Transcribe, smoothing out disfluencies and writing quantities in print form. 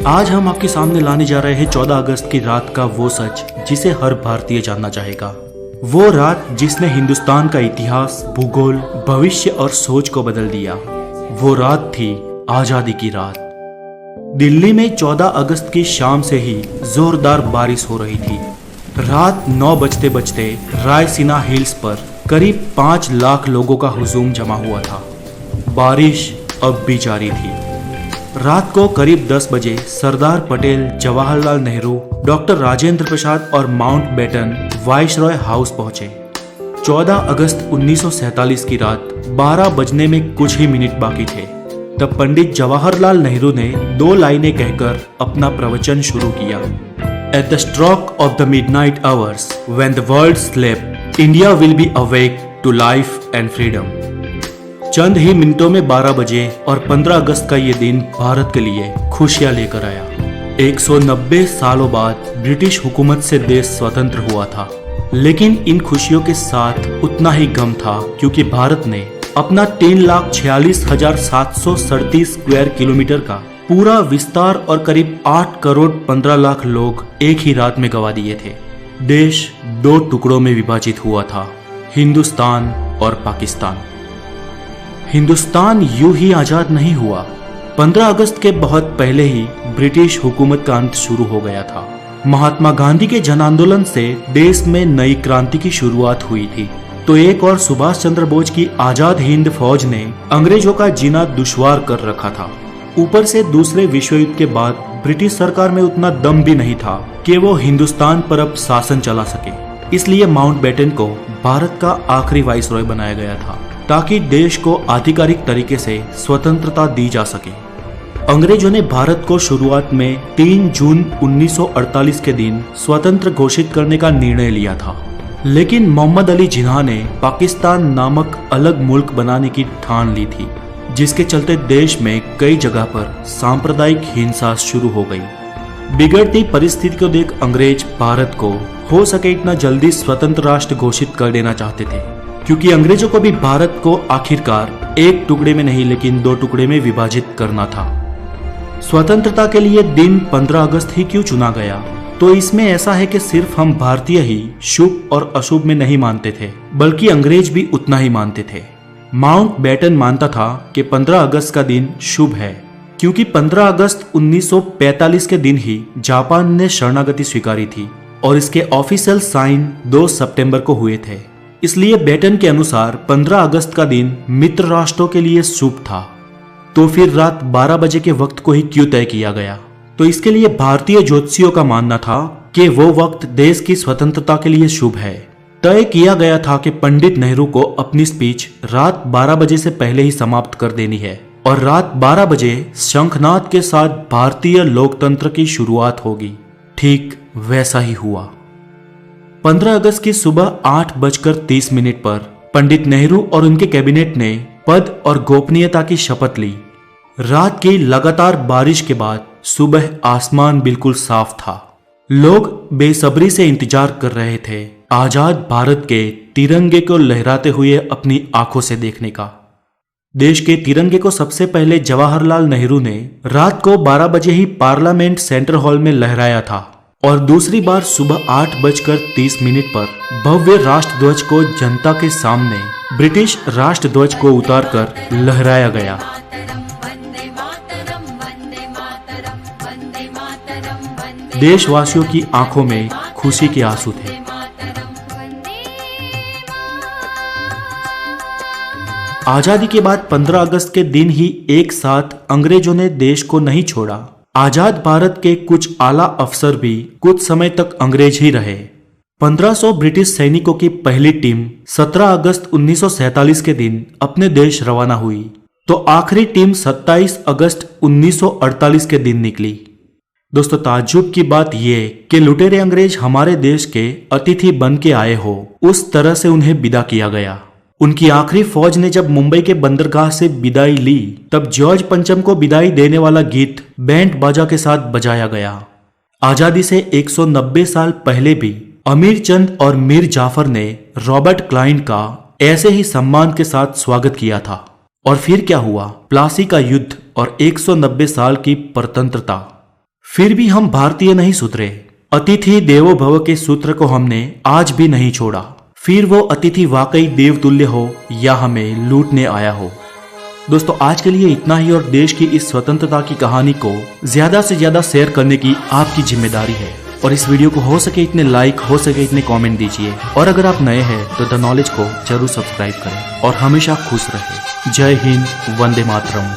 आज हम आपके सामने लाने जा रहे हैं 14 अगस्त की रात का वो सच जिसे हर भारतीय जानना चाहेगा। वो रात जिसने हिंदुस्तान का इतिहास, भूगोल, भविष्य और सोच को बदल दिया। वो रात थी आजादी की रात। दिल्ली में 14 अगस्त की शाम से ही जोरदार बारिश हो रही थी। रात 9 बजते बजते रायसीना हिल्स पर करीब 5 लाख लोगों का हुजूम जमा हुआ था। बारिश अब भी जारी थी। रात को करीब 10 बजे सरदार पटेल, जवाहरलाल नेहरू, डॉक्टर राजेंद्र प्रसाद और माउंटबेटन वाइसरॉय हाउस पहुंचे। 14 अगस्त 1947 की रात 12 बजने में कुछ ही मिनट बाकी थे। तब पंडित जवाहरलाल नेहरू ने 2 लाइनें कहकर अपना प्रवचन शुरू किया। At the stroke of the midnight hours, when the world slept, India will be awake to life and freedom. चंद ही मिनटों में 12 बजे और 15 अगस्त का ये दिन भारत के लिए खुशियां लेकर आया। 190 सालों बाद ब्रिटिश हुकूमत से देश स्वतंत्र हुआ था, लेकिन इन खुशियों के साथ उतना ही गम था, क्योंकि भारत ने अपना 3,46,737 स्क्वायर किलोमीटर का पूरा विस्तार और करीब 8 करोड़ 15 लाख लोग एक ही रात में गंवा दिए थे। देश 2 टुकड़ों में विभाजित हुआ था, हिंदुस्तान और पाकिस्तान। हिंदुस्तान यूं ही आजाद नहीं हुआ। 15 अगस्त के बहुत पहले ही ब्रिटिश हुकूमत का अंत शुरू हो गया था। महात्मा गांधी के जन आंदोलन से देश में नई क्रांति की शुरुआत हुई थी, तो एक और सुभाष चंद्र बोस की आजाद हिंद फौज ने अंग्रेजों का जीना दुश्वार कर रखा था। ऊपर से दूसरे विश्व युद्ध के बाद ब्रिटिश सरकार में उतना दम भी नहीं था कि वो हिंदुस्तान पर अब शासन चला सके। इसलिए माउंटबेटन को भारत का आखिरी वाइसरॉय बनाया गया था, ताकि देश को आधिकारिक तरीके से स्वतंत्रता दी जा सके। अंग्रेजों ने भारत को शुरुआत में 3 जून 1948 के दिन स्वतंत्र घोषित करने का निर्णय लिया था, लेकिन मोहम्मद अली जिन्ना ने पाकिस्तान नामक अलग मुल्क बनाने की ठान ली थी, जिसके चलते देश में कई जगह पर सांप्रदायिक हिंसा शुरू हो गई। बिगड़ती परिस्थिति को देख अंग्रेज भारत को हो सके इतना जल्दी स्वतंत्र राष्ट्र घोषित कर देना चाहते थे, क्योंकि अंग्रेजों को भी भारत को आखिरकार एक टुकड़े में नहीं लेकिन 2 टुकड़े में विभाजित करना था। स्वतंत्रता के लिए दिन 15 अगस्त ही क्यों चुना गया? तो इसमें ऐसा है कि सिर्फ हम भारतीय ही शुभ और अशुभ में नहीं मानते थे, बल्कि अंग्रेज भी उतना ही मानते थे। माउंटबेटन मानता था कि 15 अगस्त का दिन शुभ है, क्योंकि 15 अगस्त 1945 के दिन ही जापान ने शरणागति स्वीकारी थी और इसके ऑफिशियल साइन 2 सितंबर को हुए थे। इसलिए बेटन के अनुसार 15 अगस्त का दिन मित्र राष्ट्रों के लिए शुभ था। तो फिर रात 12 बजे के वक्त को ही क्यों तय किया गया? तो इसके लिए भारतीय ज्योतिषियों का मानना था कि वो वक्त देश की स्वतंत्रता के लिए शुभ है। तय किया गया था कि पंडित नेहरू को अपनी स्पीच रात 12 बजे से पहले ही समाप्त कर देनी है और रात 12 बजे शंखनाद के साथ भारतीय लोकतंत्र की शुरुआत होगी। ठीक वैसा ही हुआ। 15 अगस्त की सुबह 8:30 पर पंडित नेहरू और उनके कैबिनेट ने पद और गोपनीयता की शपथ ली। रात की लगातार बारिश के बाद सुबह आसमान बिल्कुल साफ था। लोग बेसब्री से इंतजार कर रहे थे आजाद भारत के तिरंगे को लहराते हुए अपनी आंखों से देखने का। देश के तिरंगे को सबसे पहले जवाहरलाल नेहरू ने रात को 12 बजे ही पार्लियामेंट सेंट्रल हॉल में लहराया था और दूसरी बार सुबह 8:30 पर भव्य राष्ट्रध्वज को जनता के सामने ब्रिटिश राष्ट्रध्वज को उतारकर लहराया गया। देशवासियों की आंखों में खुशी के आंसू थे। आजादी के बाद 15 अगस्त के दिन ही एक साथ अंग्रेजों ने देश को नहीं छोड़ा। आजाद भारत के कुछ आला अफसर भी कुछ समय तक अंग्रेज ही रहे। 1500 ब्रिटिश सैनिकों की पहली टीम 17 अगस्त 1947 के दिन अपने देश रवाना हुई, तो आखिरी टीम 27 अगस्त 1948 के दिन निकली। दोस्तों, ताज्जुब की बात यह कि लुटेरे अंग्रेज हमारे देश के अतिथि बन के आए हो, उस तरह से उन्हें विदा किया गया। उनकी आखिरी फौज ने जब मुंबई के बंदरगाह से विदाई ली, तब जॉर्ज पंचम को विदाई देने वाला गीत बैंड बाजा के साथ बजाया गया। आजादी से 190 साल पहले भी अमीर चंद और मीर जाफर ने रॉबर्ट क्लाइव का ऐसे ही सम्मान के साथ स्वागत किया था। और फिर क्या हुआ? प्लासी का युद्ध और 190 साल की परतंत्रता। फिर भी हम भारतीय नहीं सुधरे। अतिथि देवो भव के सूत्र को हमने आज भी नहीं छोड़ा। फिर वो अतिथि वाकई देवतुल्य हो या हमें लूटने आया हो। दोस्तों आज के लिए इतना ही, और देश की इस स्वतंत्रता की कहानी को ज्यादा से ज्यादा शेयर करने की आपकी जिम्मेदारी है। और इस वीडियो को हो सके इतने लाइक, हो सके इतने कमेंट दीजिए। और अगर आप नए हैं तो द नॉलेज को जरूर सब्सक्राइब करें और हमेशा खुश रहें। जय हिंद, वंदे मातरम।